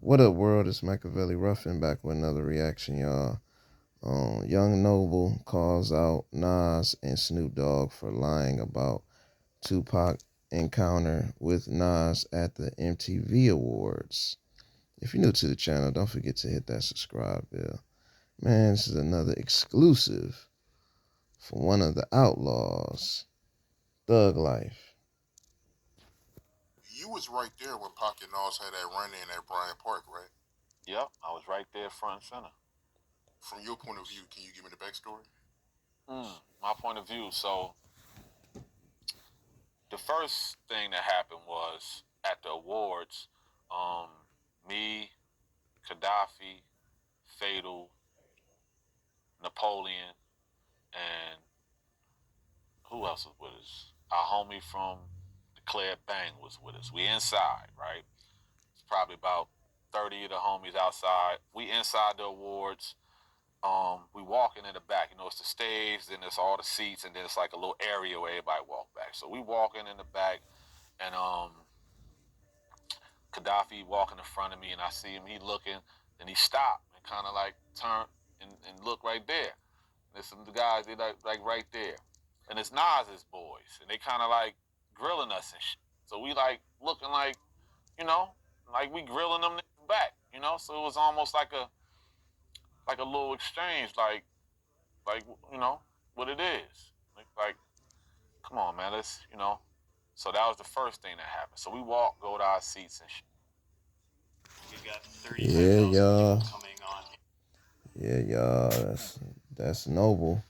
What up, world? It's Machiavelli Ruffin back with another reaction, y'all. Young Noble calls out Nas and Snoop Dogg for lying about Tupac encounter with Nas at the MTV Awards. If you're new to the channel, don't forget to hit that subscribe bell. Man, this is another exclusive for one of the outlaws, Thug Life. You was right there when Pocket Nos had that run in at Bryant Park, right? Yep, I was right there front and center. From your point of view, can you give me the backstory? My point of view. So the first thing that happened was at the awards, me, Gaddafi, Fatal, Napoleon, and who else was with us? Our homie from Declared Bang was with us. We inside, right? It's probably about 30 of the homies outside. We inside the awards. We walking in the back. You know, it's the stage, then it's all the seats, and then it's like a little area where everybody walk back. So we walking in the back, and Gaddafi walking in front of me, and I see him. He looking, then he stopped and kind of like turned and look right there. There's some guys they like right there, and it's Nas's boys, and they kind of like grilling us and shit. So we like looking like, you know, like we grilling them back, you know. So it was almost like a little exchange, like you know what it is. Like come on, man, let's So that was the first thing that happened. So we walk, go to our seats and shit. We've got 35,000 people coming on. Yeah, y'all. That's Noble.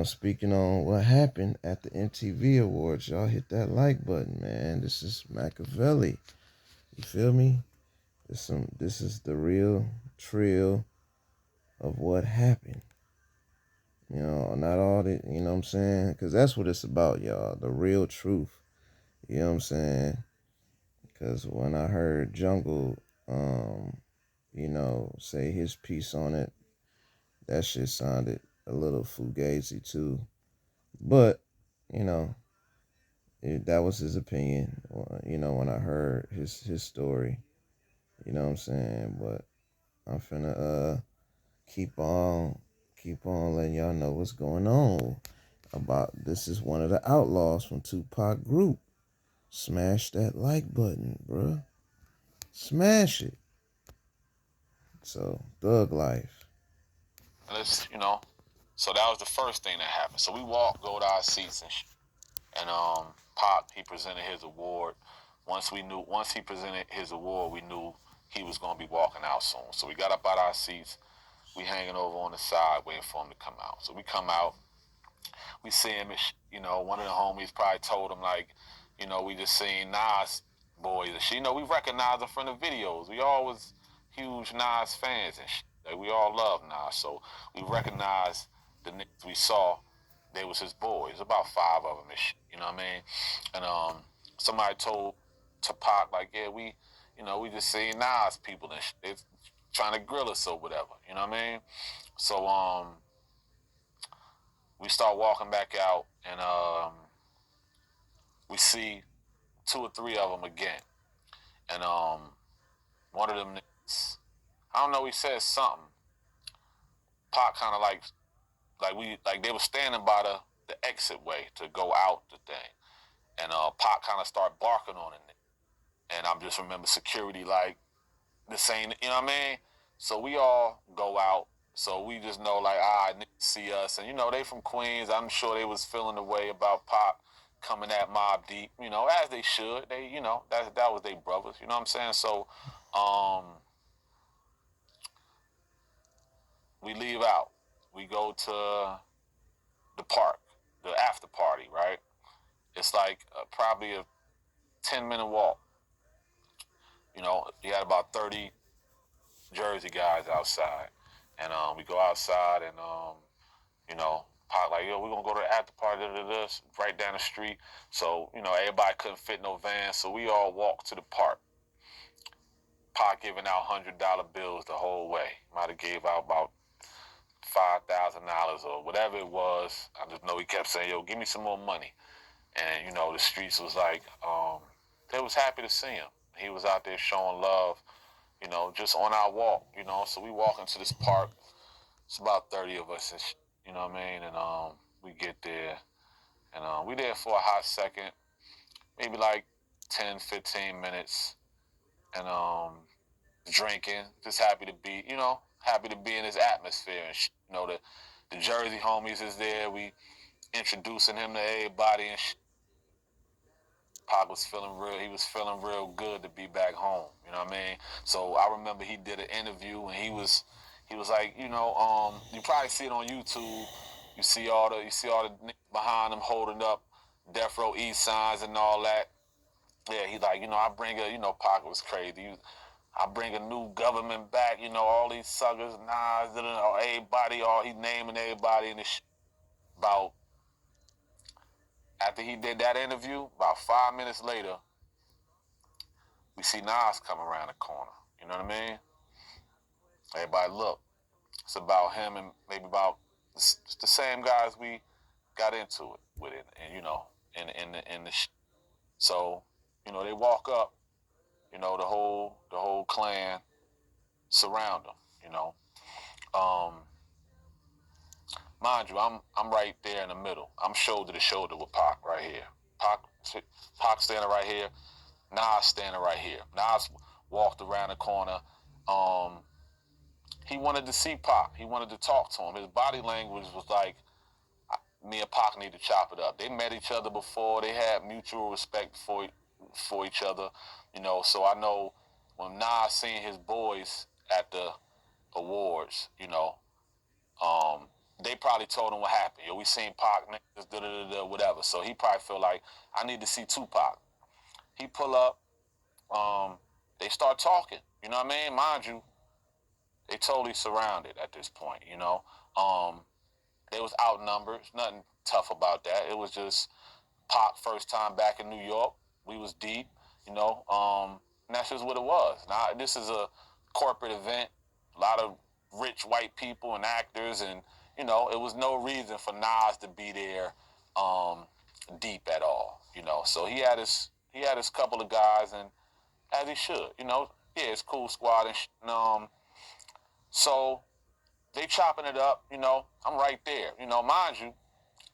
Speaking on what happened at the MTV Awards, y'all hit that like button, man. This is Machiavelli. You feel me? This is the real trail of what happened. Not all the, you know what I'm saying? Because that's what it's about, y'all. The real truth. You know what I'm saying? Because when I heard Jungle, say his piece on it, that shit sounded a little fugazi too. But, you know, that was his opinion, when I heard his story. You know what I'm saying? But I'm finna keep on letting y'all know what's going on. This is one of the outlaws from Tupac group. Smash that like button, bruh. Smash it. So, Thug Life. So that was the first thing that happened. So we walk, go to our seats and shit. And Pop, he presented his award. Once he presented his award, we knew he was gonna be walking out soon. So we got up out our seats. We hanging over on the side waiting for him to come out. So we come out. We see him. One of the homies probably told him like, we just seen Nas boys and shit. We recognize him from the videos. We all was huge Nas fans and shit. Like we all love Nas, so we recognized the niggas we saw. They was his boys. About 5 of them and shit. You know what I mean? And somebody told Tupac like, yeah, we just seen Nas people and shit. They trying to grill us or whatever. You know what I mean? So we start walking back out, and we see 2 or 3 of them again. And one of them niggas, I don't know, he said something. Pac kind of like they were standing by the exit way to go out the thing, and Pac kind of started barking on it, and I just remember security like this ain't, you know what I mean? So we all go out. So we just know like, niggas see us, and they from Queens. I'm sure they was feeling the way about Pac coming at Mob Deep, as they should. They, that was their brothers, you know what I'm saying? So, we leave out. We go to the park, the after party, right? It's like probably a 10-minute walk. You had about 30 Jersey guys outside, and we go outside, and Pac like, yo, we're gonna go to the after party to this right down the street. So, everybody couldn't fit no van, so we all walked to the park. Pac giving out $100 bills the whole way. Might have gave out about $5,000 or whatever it was. I just know he kept saying, yo, give me some more money. And, the streets was like, they was happy to see him. He was out there showing love just on our walk, So we walk into this park. It's about 30 of us, and you know what I mean? And we get there, and we there for a hot second, maybe like 10, 15 minutes, and drinking, just happy to be in this atmosphere. And the Jersey homies is there. We introducing him to everybody, and Pac was feeling real. He was feeling real good to be back home. You know what I mean? So I remember he did an interview, and he was like, you probably see it on YouTube. You see all the niggas behind him holding up Death Row East signs and all that. Yeah, he like, I bring Pac was crazy. I bring a new government back, all these suckers, Nas, everybody, all he naming everybody in this shit. About after he did that interview, about 5 minutes later, we see Nas come around the corner. You know what I mean? Everybody look. It's about him and maybe about it's the same guys we got into it with it, and in the so they walk up, the whole clan surround him. Um, Mind you, I'm right there in the middle. I'm shoulder to shoulder with Pac right here. Pac, Pac standing right here. Nas standing right here. Nas walked around the corner. Um, he wanted to see Pac. He wanted to talk to him. His body language was like, me and Pac need to chop it up. They met each other before. They had mutual respect for each other. So I know when Nas seen his boys at the awards, um, they probably told him what happened. We seen Pac, niggas, whatever. So he probably feel like, I need to see Tupac. He pull up. They start talking. You know what I mean? Mind you, they totally surrounded at this point. They was outnumbered. Nothing tough about that. It was just Pac first time back in New York. We was deep. And that's just what it was. Now this is a corporate event. A lot of rich white people and actors, and it was no reason for Nas to be there deep at all. So he had his couple of guys, and as he should. Yeah, it's cool squad and so they chopping it up. I'm right there. Mind you,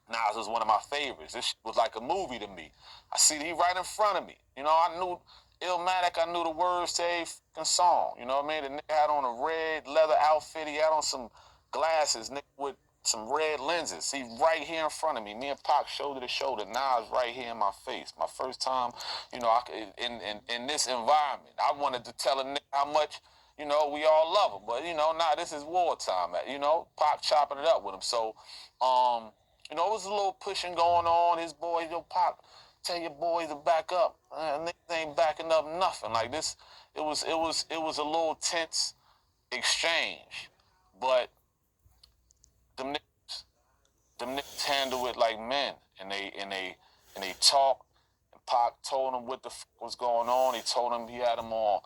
Nas was one of my favorites. This was like a movie to me. I see he right in front of me. I knew Illmatic. I knew the words to a fucking song. You know what I mean? The nigga had on a red leather outfit. He had on some glasses, nigga, with some red lenses. He's right here in front of me. Me and Pac shoulder to shoulder. Nas right here in my face. My first time, in this environment. I wanted to tell a nigga how much, we all love him. But, nah, this is wartime. Pac chopping it up with him. So, it was a little pushing going on. His boys, Pac, tell your boys to back up. Niggas ain't backing up nothing. Like this, it was a little tense exchange. But them niggas handle it like men, and they talk. And Pac told him what the fuck was going on. He told him he had him on.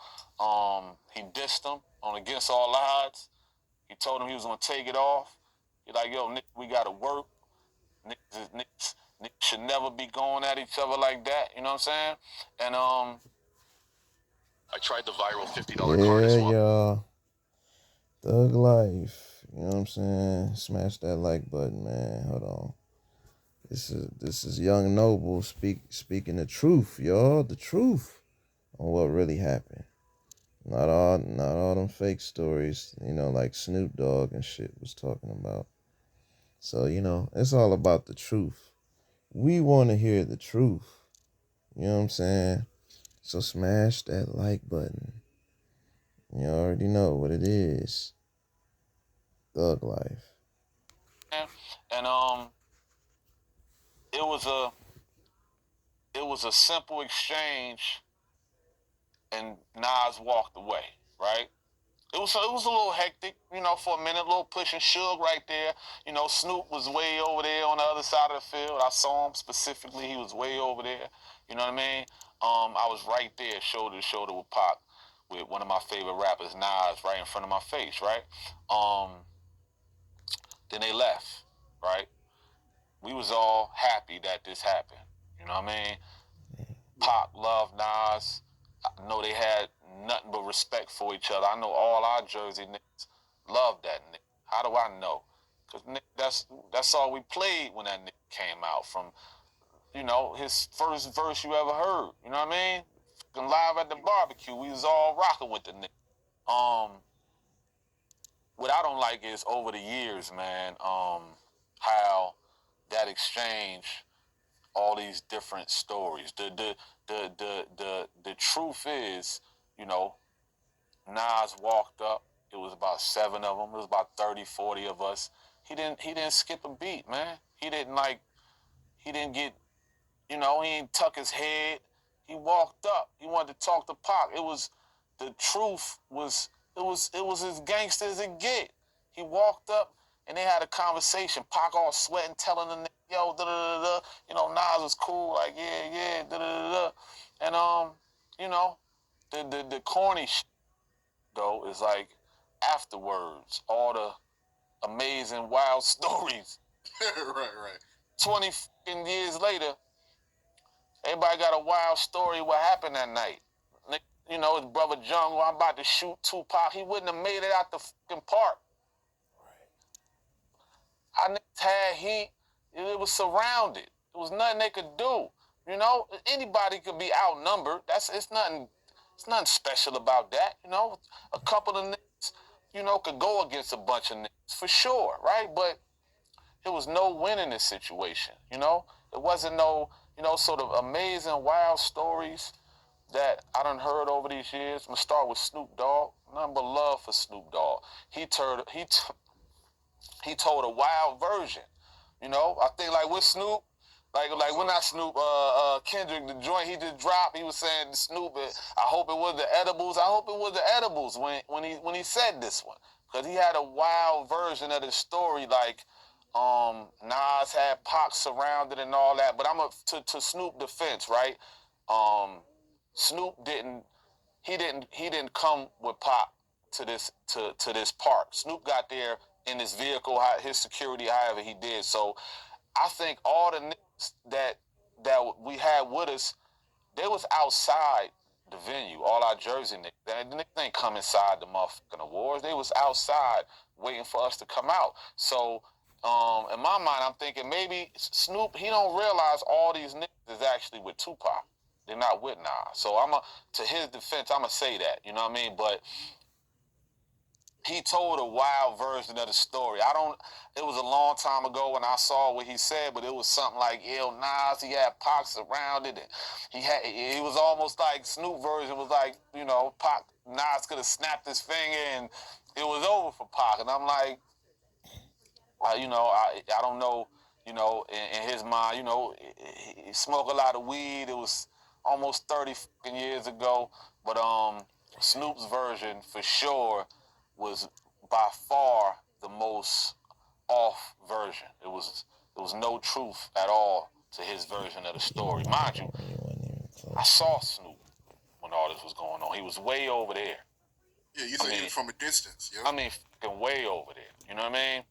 He dissed him on Against All Odds. He told him he was gonna take it off. He like, yo, nigga, we gotta work. Niggas should never be going at each other like that. You know what I'm saying? And I tried the viral $50 card as well. Yeah, y'all. Thug life. You know what I'm saying? Smash that like button, man. Hold on. This is Young Noble speaking the truth, y'all. The truth on what really happened. Not all them fake stories, like Snoop Dogg and shit was talking about. So, it's all about the truth. We want to hear the truth. You know what I'm saying? So smash that like button. You already know what it is. Thug life. And it was a simple exchange, and Nas walked away. Right? It was a little hectic, for a minute, a little pushing. Suge right there. Snoop was way over there on the other side of the field. I saw him specifically. He was way over there. You know what I mean? I was right there, shoulder to shoulder with Pac, with one of my favorite rappers, Nas, right in front of my face, right? Then they left, right? We was all happy that this happened. You know what I mean? Pac loved Nas. I know they had nothing but respect for each other. I know all our Jersey niggas loved that nigga. How do I know? Because that's all we played when that nigga came out. From, his first verse you ever heard. You know what I mean? Live at the barbecue, we was all rocking with the nigga. What I don't like is over the years, man, how that exchange, all these different stories. The truth is, you know, Nas walked up. It was about 7 of them. It was about 30, 40 of us. He didn't skip a beat, man. He didn't get, he didn't tuck his head. He walked up. He wanted to talk to Pac. The truth was, it was as gangster as it get. He walked up and they had a conversation. Pac all sweating, telling the nigga, yo, da da da da. Nas was cool, like, yeah, da da da da. And the corny shit though is like afterwards, all the amazing wild stories. Right. 20 years later, everybody got a wild story what happened that night. His brother Jungle, I'm about to shoot Tupac. He wouldn't have made it out the fucking park. Our niggas had heat. It was surrounded. There was nothing they could do. Anybody could be outnumbered. It's nothing special about that. A couple of niggas, could go against a bunch of niggas for sure, right? But it was no win in this situation. It wasn't no, sort of amazing wild stories that I done heard over these years. I'm gonna start with Snoop Dogg. Nothing but love for Snoop Dogg. He told a wild version. I think like with Snoop, like when not Snoop, Kendrick, the joint he just dropped, he was saying to Snoop, I hope it was the edibles. I hope it was the edibles when he said this one, because he had a wild version of the story, like Nas had Pac surrounded and all that. But to Snoop defense, right? Snoop didn't come with Pac to this park. Snoop got there in his vehicle, his security, however he did. So I think all the niggas that we had with us, they was outside the venue. All our Jersey niggas, the niggas ain't come inside the motherfucking awards. They was outside waiting for us to come out. So in my mind, I'm thinking maybe Snoop, he don't realize all these niggas is actually with Tupac. They're not with Nas. So to his defense, I'ma say that. You know what I mean? But he told a wild version of the story. It was a long time ago when I saw what he said, but it was something like, Nas, he had Pac surrounded, and he was almost like Snoop version was like, Pac, Nas could have snapped his finger and it was over for Pac. And I'm like, I don't know, in his mind, he smoked a lot of weed. It was almost 30 years ago, but Snoop's version for sure was by far the most off version. It was no truth at all to his version of the story. Mind you, I saw Snoop when all this was going on. He was way over there. Yeah, you said he was from a distance. Yep. I mean, fucking way over there. You know what I mean?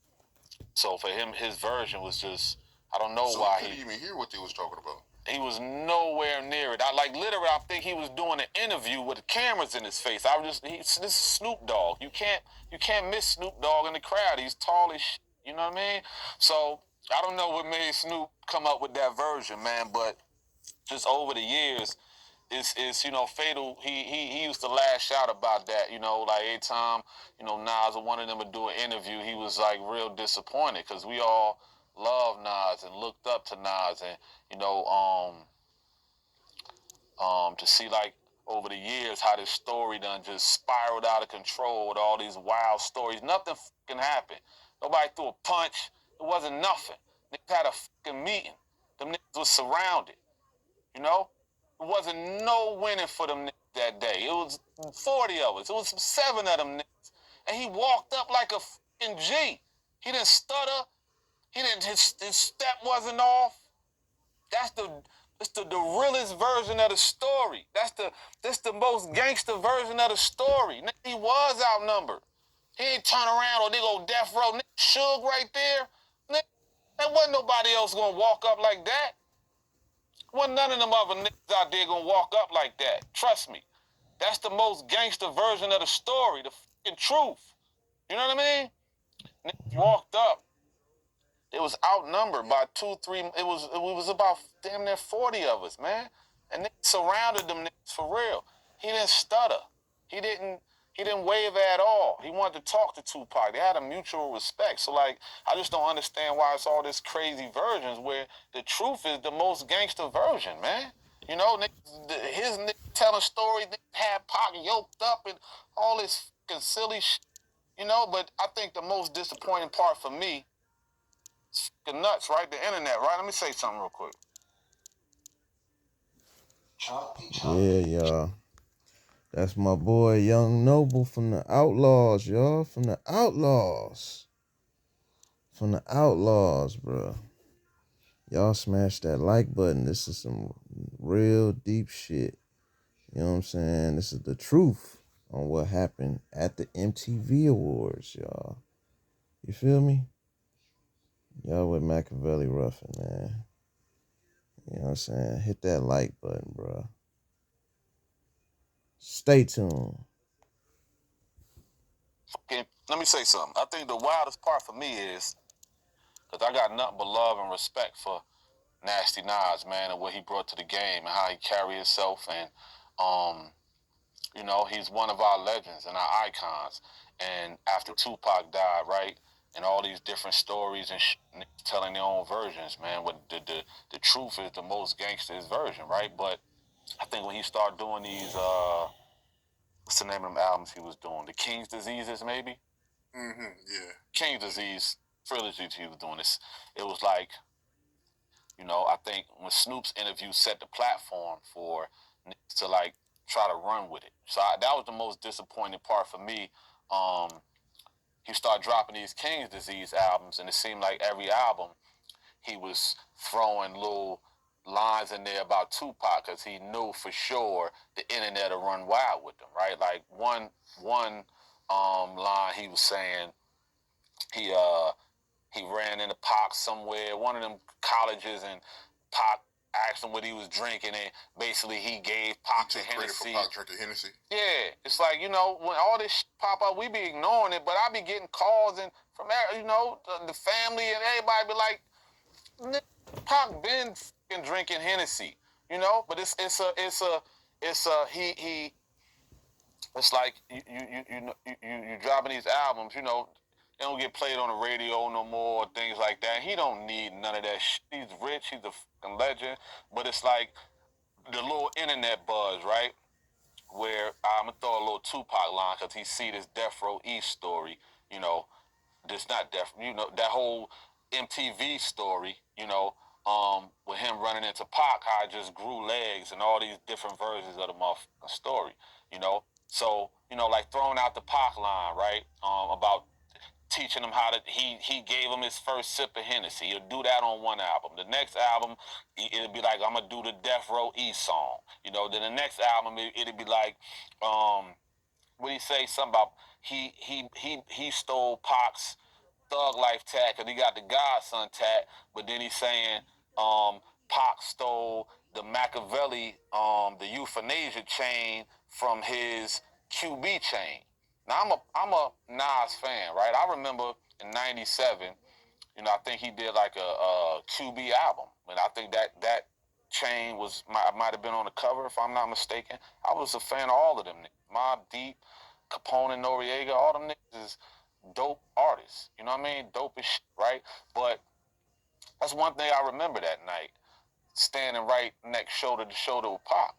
So for him, his version was just, I don't know why he couldn't even hear what they was talking about. He was nowhere near it. Literally, I think he was doing an interview with the cameras in his face. This is Snoop Dogg. You can't miss Snoop Dogg in the crowd. He's tall as shit. You know what I mean? So I don't know what made Snoop come up with that version, man. But just over the years, it's fatal. He used to lash out about that. Like every time Nas wanted him to do an interview, he was like real disappointed because we all loved Nas and looked up to Nas, and to see like over the years how this story done just spiraled out of control with all these wild stories. Nothing fucking happened. Nobody threw a punch. It wasn't nothing. Niggas had a fucking meeting. Them niggas was surrounded. It wasn't no winning for them niggas that day. It was 40 of us. It was 7 of them niggas. And he walked up like a fucking G. He didn't stutter. His step wasn't off. That's the realest version of the story. That's the most gangster version of the story. Nigga, he was outnumbered. He ain't turn around or they go death row. Nigga, Suge right there. Nigga, there wasn't nobody else gonna walk up like that. Wasn't none of them other niggas out there gonna walk up like that. Trust me. That's the most gangster version of the story, the fucking truth. You know what I mean? Niggas walked up. It was outnumbered by 2, 3. It was about damn near 40 of us, man. And they surrounded them niggas for real. He didn't stutter. He didn't waver at all. He wanted to talk to Tupac. They had a mutual respect. So like, I just don't understand why it's all this crazy versions where the truth is the most gangster version, man. You know, his niggas telling stories, niggas had Pac yoked up and all this fucking silly shit. You know, but I think the most disappointing part for me, fucking nuts, right? The internet, right? Let me say something real quick. Yeah, y'all. That's my boy Young Noble from the Outlaws, y'all. From the Outlaws. From the Outlaws, bro. Y'all smash that like button. This is some real deep shit. You know what I'm saying? This is the truth on what happened at the MTV Awards, y'all. You feel me? Y'all with Machiavelli Ruffin, man. You know what I'm saying? Hit that like button, bro. Stay tuned. Okay, let me say something. I think the wildest part for me is because I got nothing but love and respect for Nasty Nas, man, and what he brought to the game and how he carried himself. And, you know, he's one of our legends and our icons. And after Tupac died, right, and all these different stories and telling their own versions, man, what the truth is the most gangster's version, right? But I think when he started doing these, what's the name of them albums he was doing? The King's Diseases, maybe? Yeah. King's Disease trilogy he was doing this. It was like, you know, I think when Snoop's interview set the platform for niggas to like try to run with it. So that was the most disappointing part for me. He started dropping these King's Disease albums, and it seemed like every album he was throwing little lines in there about Tupac because he knew for sure the internet would run wild with them, right? Like one line he was saying he ran into Pac somewhere, one of them colleges, and Pac asked him what he was drinking, and basically he gave Pac the Hennessy. Pac drinking Hennessy. Yeah, it's like, you know, when all this pop up, we be ignoring it, but I be getting calls and from, you know, the family and everybody be like, Pac been fucking drinking Hennessy, you know, but it's like you dropping these albums, you know, they don't get played on the radio no more, things like that. He don't need none of that shit. He's rich, he's a fucking legend, but it's like the little internet buzz, right? Where I'm gonna throw a little Tupac line because he see this Death Row East story, you know, this not Death, you know, that whole MTV story, you know, with him running into Pac, how it just grew legs and all these different versions of the motherfucking story, you know. So, you know, like throwing out the Pac line, right? About teaching him how to, he gave him his first sip of Hennessy. He'll do that on one album. The next album, it'll be like, I'm gonna do the Death Row East song. You know, then the next album, it'll be like, what do you say? Something about he stole Pac's Thug Life tat because he got the Godson tat, but then he's saying Pac stole the Machiavelli, the euthanasia chain from his QB chain. Now I'm a Nas fan, right? I remember in '97, you know, I think he did like a QB album, and I think that chain might have been on the cover if I'm not mistaken. I was a fan of all of them. Mobb Deep, Capone, Noriega, all them niggas is dope artists. You know what I mean? Dope as shit, right? But that's one thing I remember that night, standing right next shoulder to shoulder with Pac.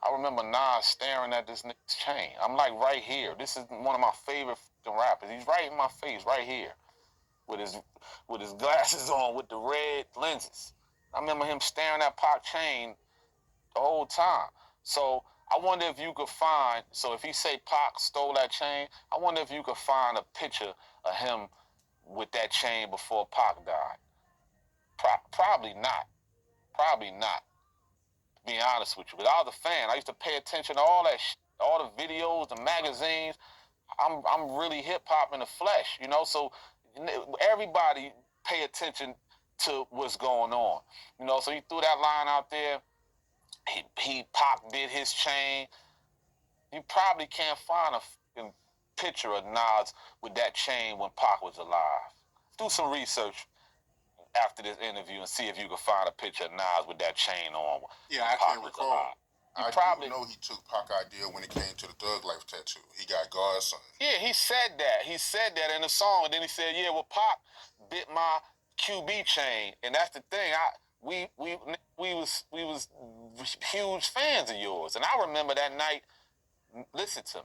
I remember Nas staring at this nigga's chain. I'm like right here. This is one of my favorite rappers. He's right in my face, right here, with his glasses on, with the red lenses. I remember him staring at Pac chain the whole time. So I wonder if you could find. So if he say Pac stole that chain, I wonder if you could find a picture of him with that chain before Pac died. Probably not. Probably not. To be honest with you, but I was a fan. I used to pay attention to all that, all the videos, the magazines. I'm really hip hop in the flesh, you know. So everybody pay attention to what's going on, you know. So he threw that line out there. He Pac did his chain. You probably can't find a fucking picture of Nas with that chain when Pac was alive. Do some research after this interview and see if you can find a picture of Nas with that chain on. Yeah, I Pac can't was recall. alive. I probably do know he took Pac idea when it came to the Thug Life tattoo. He got Godson. Yeah, he said that. He said that in the song, and then he said, "Yeah, well, Pac bit my QB chain," and that's the thing. We was huge fans of yours, and I remember that night. Listen to me.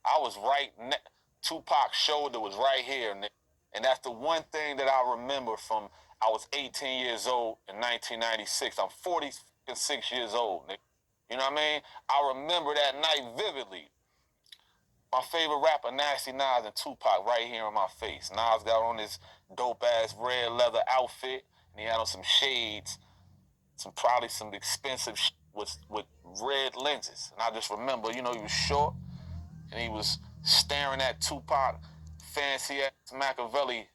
I was right. Tupac's shoulder was right here, and that's the one thing that I remember from. I was 18 years old in 1996. I'm 46 years old, nigga. You know what I mean? I remember that night vividly. My favorite rapper, Nasty Nas and Tupac, right here in my face. Nas got on this dope ass red leather outfit, and he had on some shades, probably some expensive with red lenses. And I just remember, he was short, and he was staring at Tupac, fancy ass Machiavelli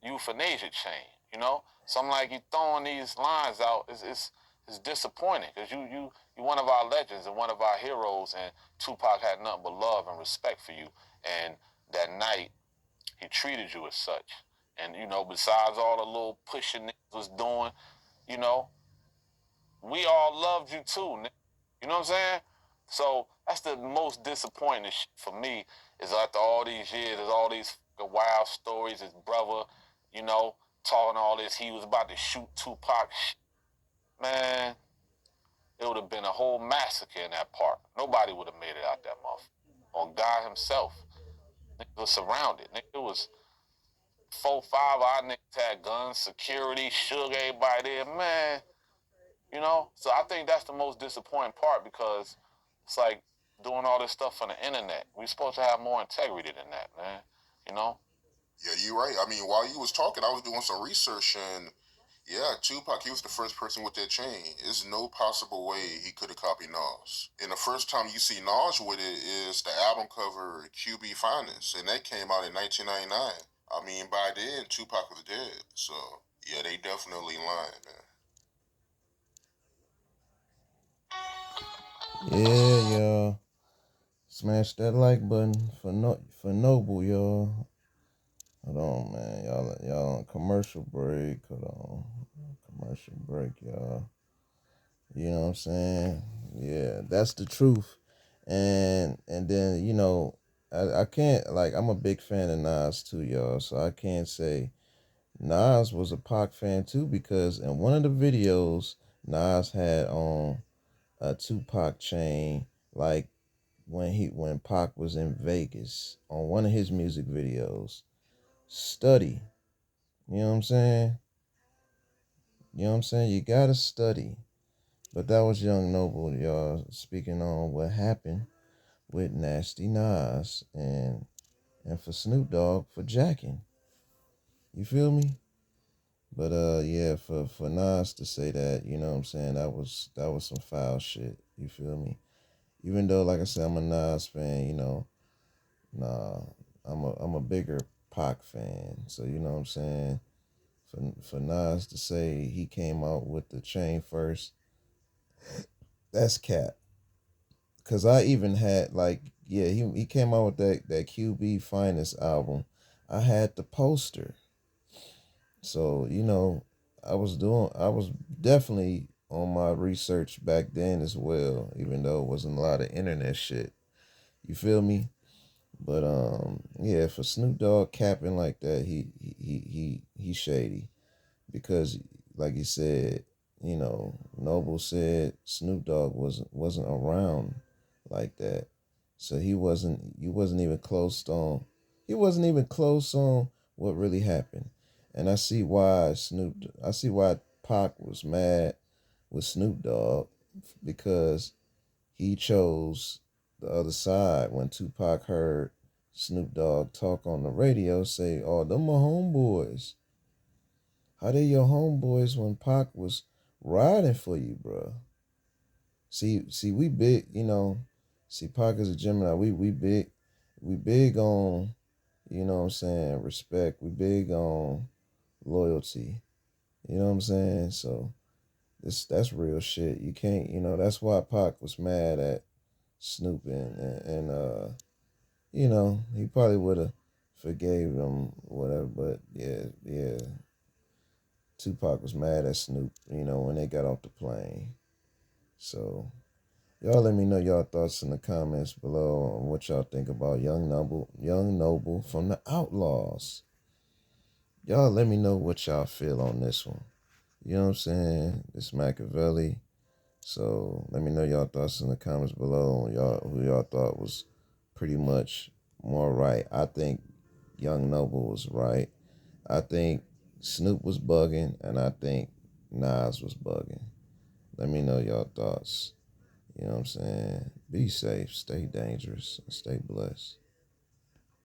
euthanasia chain. So I'm like, you throwing these lines out is disappointing because you one of our legends and one of our heroes, and Tupac had nothing but love and respect for you. And that night, he treated you as such. And besides all the little pushing niggas was doing, you know, we all loved you too. You know what I'm saying? So that's the most disappointing shit for me is after all these years, there's all these wild stories. His brother, you know, talking all this. He was about to shoot Tupac. Man, it would have been a whole massacre in that park. Nobody would have made it out that month. Or God himself. Niggas was surrounded. It was 4, 5 our niggas had guns, security, shook everybody there. Man, So I think that's the most disappointing part because it's like doing all this stuff on the internet. We're supposed to have more integrity than that, man. You know? Yeah, you're right. I mean, while you was talking, I was doing some research, and yeah, Tupac, he was the first person with that chain. There's no possible way he could have copied Nas. And the first time you see Nas with it is the album cover QB Finest, and that came out in 1999. I mean, by then, Tupac was dead. So, yeah, they definitely lying, man. Yeah, y'all. Smash that like button for Noble, y'all. Hold on, man. Y'all on commercial break. Hold on. Commercial break, y'all. You know what I'm saying? Yeah, that's the truth. And then, I can't, like, I'm a big fan of Nas too, y'all. So I can't say Nas was a Pac fan too, because in one of the videos, Nas had on a Tupac chain, like when Pac was in Vegas on one of his music videos. Study. You know what I'm saying? You know what I'm saying? You gotta study. But that was Young Noble, y'all, speaking on what happened with Nasty Nas and for Snoop Dogg for jacking. You feel me? But yeah, for Nas to say that, you know what I'm saying, that was some foul shit. You feel me? Even though, like I said, I'm a Nas fan, nah, I'm a bigger Pac fan. So you know what I'm saying? For Nas to say he came out with the chain first, that's cap. Cause I even had like, yeah, he came out with that QB Finest album. I had the poster. So, I was definitely on my research back then as well, even though it wasn't a lot of internet shit. You feel me? But yeah, for Snoop Dogg capping like that, he shady. Because like he said, Noble said Snoop Dogg wasn't around like that. So he wasn't even close on what really happened. And I see why Pac was mad with Snoop Dogg, because he chose the other side when Tupac heard Snoop Dogg talk on the radio, say, "Oh, them my homeboys. How they your homeboys when Pac was riding for you, bro?" See, we big, See, Pac is a Gemini. We big on, what I'm saying, respect. We big on loyalty. You know what I'm saying? So that's real shit. You can't, that's why Pac was mad at Snoop and he probably would have forgave him, whatever. But yeah, Tupac was mad at Snoop, when they got off the plane. So y'all let me know y'all thoughts in the comments below on what y'all think about Young Noble from the Outlaws. Y'all let me know what y'all feel on this one. You know what I'm saying? This Machiavelli. So let me know y'all thoughts in the comments below on who y'all thought was pretty much more right. I think Young Noble was right. I think Snoop was bugging, and I think Nas was bugging. Let me know y'all thoughts. You know what I'm saying? Be safe, stay dangerous, and stay blessed.